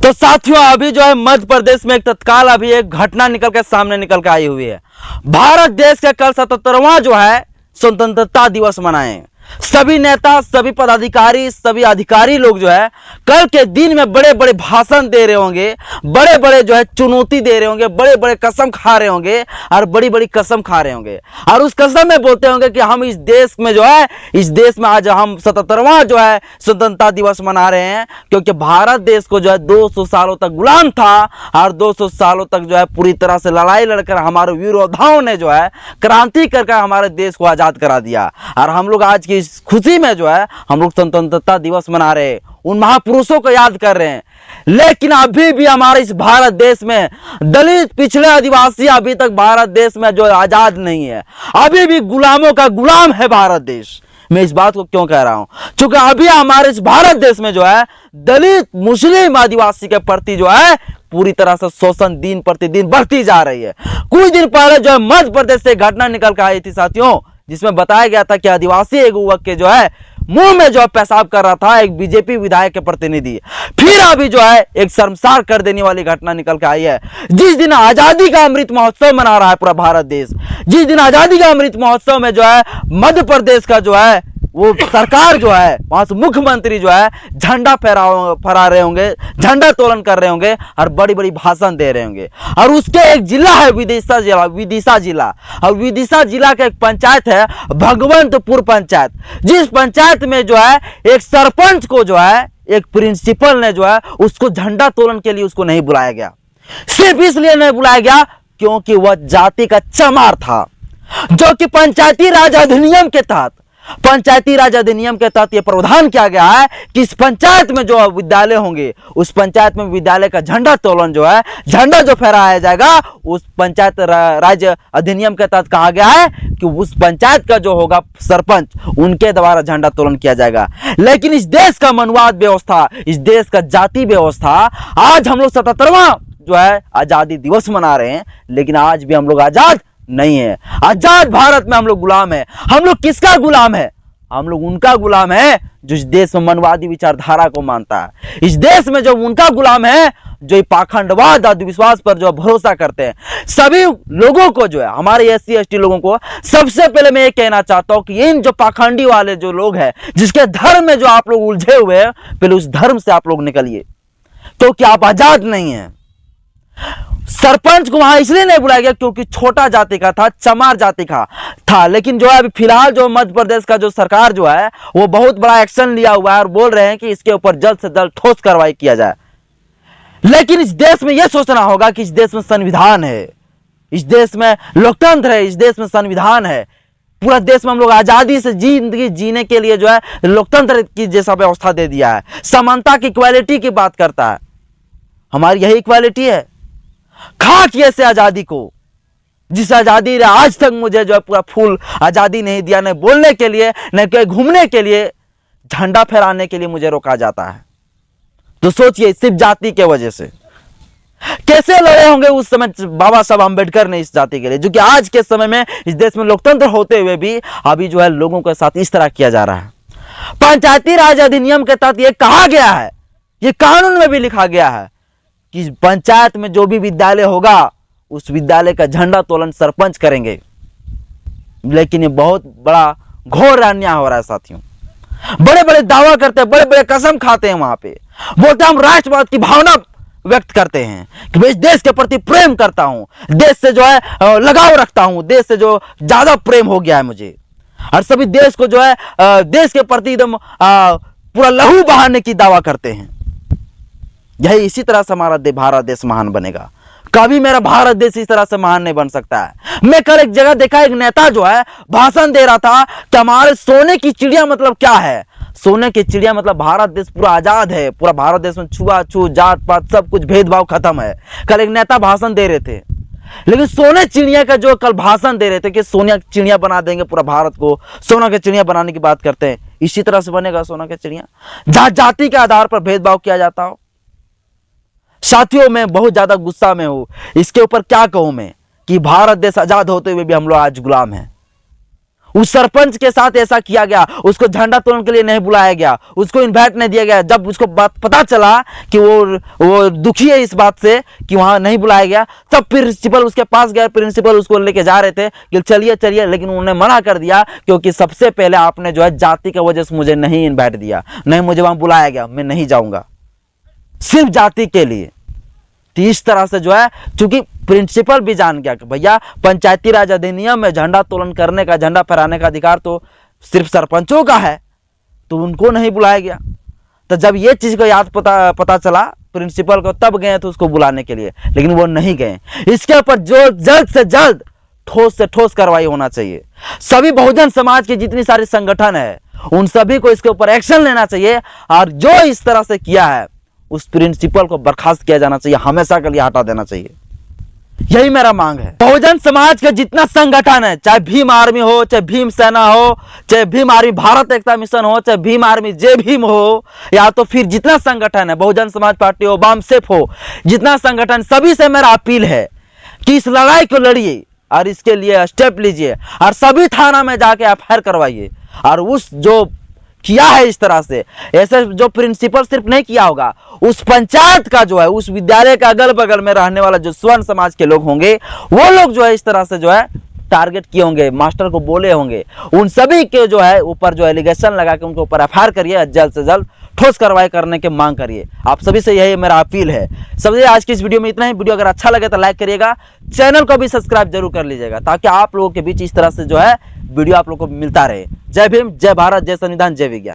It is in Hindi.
तो साथियों, अभी जो है मध्य प्रदेश में एक तत्काल अभी एक घटना सामने निकल के आई हुई है। भारत देश का कल 77वां जो है स्वतंत्रता दिवस मनाए। सभी नेता, सभी पदाधिकारी, सभी अधिकारी लोग जो है कल के दिन में बड़े बड़े भाषण दे रहे होंगे, बड़े बड़े जो है चुनौती दे रहे होंगे, बड़े बड़े कसम खा रहे होंगे और बड़ी बड़ी कसम खा रहे होंगे और उस कसम में बोलते होंगे कि हम इस देश में जो है, इस देश में आज हम 77वां जो है स्वतंत्रता दिवस मना रहे हैं, क्योंकि भारत देश को जो है 200 सालों तक गुलाम था और 200 सालों तक जो है पूरी तरह से लड़ाई लड़कर हमारे वीर योद्धाओं ने जो है क्रांति करके हमारे देश को आजाद करा दिया। और हम लोग आज की इस खुशी में जो है हम लोग स्वतंत्रता दिवस मना रहे हैं, उन महापुरुषों को याद कर रहे हैं। लेकिन अभी भी हमारे इस भारत देश में दलित, पिछड़े, आदिवासी अभी तक भारत देश में जो आजाद नहीं है, अभी भी गुलामों का गुलाम है भारत देश। मैं इस बात को क्यों कह रहा हूं? क्योंकि अभी हमारे इस भारत देश में जो है दलित, मुस्लिम, आदिवासी के प्रति जो है पूरी तरह से शोषण दिन प्रतिदिन बढ़ती जा रही है। कुछ दिन पहले जो है मध्य प्रदेश से घटना निकल कर आई थी साथियों, जिसमें बताया गया था कि आदिवासी एक युवक के जो है मुंह में जो पेशाब कर रहा था एक बीजेपी विधायक के प्रतिनिधि। फिर अभी जो है एक शर्मसार कर देने वाली घटना निकल के आई है। जिस दिन आजादी का अमृत महोत्सव मना रहा है पूरा भारत देश, जिस दिन आजादी का अमृत महोत्सव में जो है मध्य प्रदेश का जो है वो सरकार जो है, वहां से मुख्यमंत्री जो है झंडा फहरा रहे होंगे, झंडा तोलन कर रहे होंगे और बड़ी बड़ी भाषण दे रहे होंगे। और उसके एक जिला है विदिशा जिला, और विदिशा जिला का एक पंचायत है भगवंतपुर पंचायत, जिस पंचायत में जो है एक सरपंच को जो है एक प्रिंसिपल ने जो है उसको झंडा तोलन के लिए उसको नहीं बुलाया गया। सिर्फ इसलिए नहीं बुलाया गया क्योंकि वह जाति का चमार था, जो कि पंचायती राज अधिनियम के तहत यह प्रावधान किया गया है कि इस पंचायत में जो विद्यालय होंगे, उस पंचायत में विद्यालय का झंडा तोलन जो है, झंडा जो फहराया जाएगा, उस पंचायत राज अधिनियम के तहत कहा गया है कि उस पंचायत का जो होगा सरपंच, उनके द्वारा झंडा तोलन किया जाएगा। लेकिन इस देश का मनुवाद व्यवस्था, इस देश का जाति व्यवस्था, आज हम लोग 77वां जो है आजादी दिवस मना रहे हैं, लेकिन आज भी हम लोग आजाद नहीं है। आजाद भारत में हम लोग गुलाम है। हम लोग किसका गुलाम है? हम लोग उनका गुलाम है जो इस देश में मनवादी विचारधारा को मानता है। इस देश में जो उनका गुलाम है जो पाखंडवाद, अंधविश्वास पर जो भरोसा करते हैं। सभी लोगों को जो है, हमारे SC ST लोगों को सबसे पहले मैं ये कहना चाहता हूं कि इन जो पाखंडी वाले जो लोग हैं, जिसके धर्म में जो आप लोग उलझे हुए हैं, पहले उस धर्म से आप लोग निकलिए, तो क्या आप आजाद नहीं है। सरपंच को वहां इसलिए नहीं बुलाया गया क्योंकि छोटा जाति का था, चमार जाति का था। लेकिन जो है अभी फिलहाल जो मध्य प्रदेश का जो सरकार जो है वो बहुत बड़ा एक्शन लिया हुआ है और बोल रहे हैं कि इसके ऊपर जल्द से जल्द ठोस कार्रवाई किया जाए। लेकिन इस देश में यह सोचना होगा कि इस देश में संविधान है, इस देश में लोकतंत्र है, इस देश में संविधान है। पूरा देश में हम लोग आजादी से जिंदगी जीने के लिए जो है लोकतंत्र की जैसा व्यवस्था दे दिया है। समानता की, इक्वालिटी की बात करता है। हमारी यही इक्वालिटी है। खाक ऐसे आजादी को, जिस आजादी ने आज तक मुझे जो है पूरा फुल आजादी नहीं दिया, न बोलने के लिए, न कहीं घूमने के लिए, झंडा फहराने के लिए मुझे रोका जाता है। तो सोचिए, सिर्फ जाति के वजह से कैसे लड़े होंगे उस समय बाबा साहब अम्बेडकर ने इस जाति के लिए, जो कि आज के समय में इस देश में लोकतंत्र होते हुए भी अभी जो है लोगों के साथ इस तरह किया जा रहा है। पंचायती राज अधिनियम के तहत यह कहा गया है, यह कानून में भी लिखा गया है कि पंचायत में जो भी विद्यालय होगा उस विद्यालय का झंडा तोलन सरपंच करेंगे। लेकिन ये बहुत बड़ा घोर अन्याय हो रहा है साथियों। बड़े बड़े दावा करते हैं, बड़े बड़े कसम खाते हैं, वहां पे बोलते हैं हम राष्ट्रवाद की भावना व्यक्त करते हैं कि मैं इस देश के प्रति प्रेम करता हूं, देश से जो है लगाव रखता हूं, देश से जो ज्यादा प्रेम हो गया है मुझे, और सभी देश को जो है देश के प्रति एकदम पूरा लहू बहाने की दावा करते हैं। यही इसी तरह से हमारा भारत देश महान बनेगा। कभी मेरा भारत देश इस तरह से महान नहीं बन सकता है। मैं कल एक जगह देखा, एक नेता जो है भाषण दे रहा था कि हमारे सोने की चिड़िया मतलब क्या है। सोने की चिड़िया मतलब भारत देश पूरा आजाद है, पूरा भारत देश में छुआछूत, जात पात सब कुछ भेदभाव खत्म है। कल एक नेता भाषण दे रहे थे, लेकिन सोने चिड़िया का जो कल भाषण दे रहे थे कि सोना की चिड़िया बना देंगे पूरा भारत को, सोना की चिड़िया बनाने की बात करते हैं। इसी तरह से बनेगा सोना की चिड़िया, जहां जाति के आधार पर भेदभाव किया जाता हो। साथियों, मैं बहुत ज्यादा गुस्सा में हूं। इसके ऊपर क्या कहूं मैं कि भारत देश आजाद होते हुए भी हम लोग आज गुलाम हैं। उस सरपंच के साथ ऐसा किया गया, उसको झंडा तोड़ने के लिए नहीं बुलाया गया, उसको इनवाइट नहीं दिया गया। जब उसको बात पता चला कि वो दुखी है इस बात से कि वहां नहीं बुलाया गया, तब प्रिंसिपल उसके पास गया। प्रिंसिपल उसको लेके जा रहे थे कि चलिए चलिए, लेकिन उन्होंने मना कर दिया, क्योंकि सबसे पहले आपने जो है जाति की वजह से मुझे नहीं इन्वाइट दिया, नहीं मुझे वहां बुलाया गया, मैं नहीं जाऊंगा, सिर्फ जाति के लिए। तो इस तरह से जो है, चूंकि प्रिंसिपल भी जान गया कि भैया पंचायती राज अधिनियम में झंडा तोलन करने का, झंडा फहराने का अधिकार तो सिर्फ सरपंचों का है, तो उनको नहीं बुलाया गया। तो जब ये चीज को याद पता चला प्रिंसिपल को, तब गए थे उसको बुलाने के लिए, लेकिन वो नहीं गए। इसके ऊपर जो जल्द से जल्द ठोस से ठोस कार्रवाई होना चाहिए। सभी बहुजन समाज की जितनी सारी संगठन है, उन सभी को इसके ऊपर एक्शन लेना चाहिए, और जो इस तरह से किया है उस प्रिंसिपल को बर्खास्त किया जाना चाहिए, हमेशा के लिए हटा देना चाहिए। यही मेरा मांग है। बहुजन समाज का जितना संगठन है, चाहे भीम आर्मी हो, चाहे भीम सेना हो, चाहे भीम आर्मी भारत एकता मिशन हो, चाहे भीम आर्मी जय भीम हो, या तो फिर जितना संगठन है, बहुजन समाज पार्टी हो, बामसेफ हो, जितना संगठन, सभी से मेरा अपील है कि इस लड़ाई को लड़िए और इसके लिए स्टेप लीजिए, और सभी थाना में जाके एफआईआर करवाइए। और उस जो किया है इस तरह से, ऐसे जो प्रिंसिपल सिर्फ नहीं किया होगा, उस पंचायत का जो है, उस विद्यालय के अगल बगल में रहने वाला जो स्वर्ण समाज के लोग होंगे, वो लोग जो है इस तरह से जो है टारगेट किए होंगे, मास्टर को बोले होंगे, उन सभी के जो है ऊपर जो एलिगेशन लगा के उनके ऊपर एफआईआर करिए, जल्द से जल्द ठोस कार्रवाई करने की मांग करिए। आप सभी से यही मेरा अपील है। सबसे आज की इस वीडियो में इतना ही। वीडियो अगर अच्छा लगे तो लाइक करिएगा, चैनल को भी सब्सक्राइब जरूर कर लीजिएगा, ताकि आप लोगों के बीच इस तरह से जो है वीडियो आप लोगों को मिलता रहे। जय भीम, जय भारत, जय संविधान, जय विज्ञान।